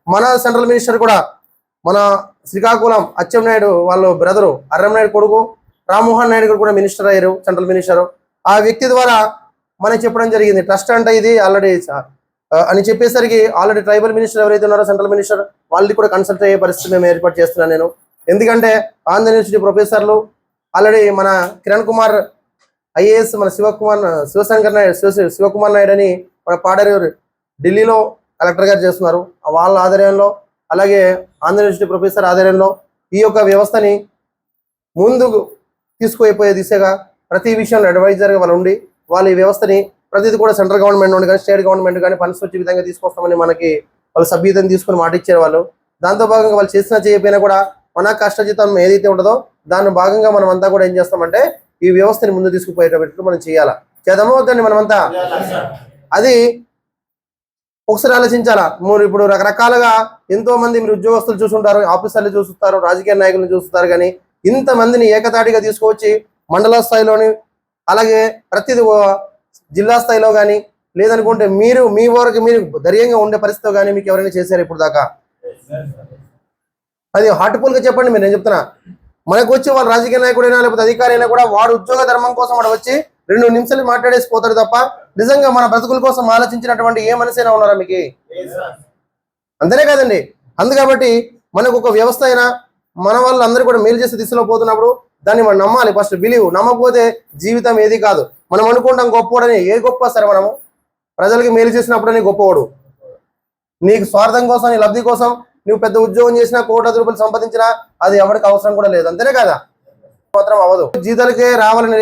మన central minister కూడా మన శ్రీకాకుళం అచ్చెన్నాయుడు వాళ్ళ బ్రదరు అర్రంనాయుడు కొడుకు రామ్మోహన్ నాయుడు గారు కూడా మినిస్టర్ అయ్యారు, సెంట్రల్ మినిస్టర్. ఆ వ్యక్తి ద్వారా మనకి చెప్పడం జరిగింది ట్రస్ట్ అంటే ఇది ఆల్రెడీ అని చెప్పేసరికి ఆల్రెడీ ట్రైబల్ మినిస్టర్ ఎవరైతే ఉన్నారో సెంట్రల్ మినిస్టర్ వాళ్ళది కూడా కన్సల్ట్ అయ్యే పరిస్థితి మేము ఏర్పాటు చేస్తున్నాను నేను. ఎందుకంటే ఆంధ్ర యూనివర్సిటీ ప్రొఫెసర్లు ఆల్రెడీ మన కిరణ్ కుమార్ ఐఏఎస్, మన శివకుమార్ నాయుడు అని మన పాడేరు ఢిల్లీలో కలెక్టర్ గారు చేస్తున్నారు. వాళ్ళ ఆధ్వర్యంలో అలాగే ఆంధ్ర యూనివర్సిటీ ప్రొఫెసర్ ఆధ్వర్యంలో ఈ యొక్క వ్యవస్థని ముందుకు తీసుకుపోయే దిశగా ప్రతి విషయంలో అడ్వైజర్గా వాళ్ళు ఉండి వాళ్ళు ఈ వ్యవస్థని ప్రతిదీ కూడా సెంట్రల్ గవర్నమెంట్ నుండి కానీ స్టేట్ గవర్నమెంట్ కానీ ఫండ్స్ వచ్చే విధంగా తీసుకొస్తామని మనకి వాళ్ళు సభ్యతను తీసుకుని మాట ఇచ్చారు వాళ్ళు. దాంతో భాగంగా వాళ్ళు చేసినా చేయకపోయినా కూడా మన కష్టజీతం ఏదైతే ఉంటుందో దాని భాగంగా మనం అంతా కూడా ఏం చేస్తామంటే ఈ వ్యవస్థని ముందు తీసుకుపోయేటట్టు మనం చేయాలా. చేద్దామా వద్దండి మనమంతా? అది ఒకసారి ఆలోచించాలా. మీరు ఇప్పుడు రకరకాలుగా ఎంతో మంది మీరు ఉద్యోగస్తులు చూసుంటారు, ఆఫీసర్లు చూస్తారు, రాజకీయ నాయకులను చూస్తారు, కానీ ఇంతమందిని ఏకతాటిగా తీసుకొచ్చి మండల స్థాయిలోని అలాగే ప్రతిదీ జిల్లా స్థాయిలో కానీ లేదనుకుంటే మీరు మీ వరకు మీరు ధైర్యంగా ఉండే పరిస్థితిలో కానీ మీకు ఎవరైనా చేశారు ఇప్పుడు దాకా? అది హార్ట్ఫుల్గా చెప్పండి. మీరు నేను చెప్తున్నా, మనకు వచ్చి వాళ్ళు రాజకీయ నాయకుడైనా లేకపోతే అధికారి అయినా కూడా వాడు ఉద్యోగ ధర్మం కోసం వాడు వచ్చి 2 నిమిషాలు మాట్లాడేసి పోతాడు తప్ప నిజంగా మన బ్రతుకుల కోసం ఆలోచించినటువంటి ఏ మనిషైనా ఉన్నారా మీకు? అంతేనే కదండి. అందుకబట్టి మనకు ఒక వ్యవస్థ అయినా మన వాళ్ళు అందరూ కూడా మేలు చేసే దిశలో పోతున్నప్పుడు దాన్ని మనం నమ్మాలి. First believe. నమ్మకపోతే జీవితం ఏది కాదు. మనం అనుకుంటాం గొప్పవాడని. ఏ గొప్ప సరే మనము ప్రజలకి మేలు చేసినప్పుడని గొప్పవాడు. నీకు స్వార్థం కోసం నీ లబ్ధి కోసం నువ్వు పెద్ద ఉద్యోగం చేసినా కోట్లాది రూపాయలు సంపాదించినా అది ఎవరికి అవసరం కూడా లేదు. అంతేనే కదా? మాత్రం అవ్వదు. జీతాలకే రావాలని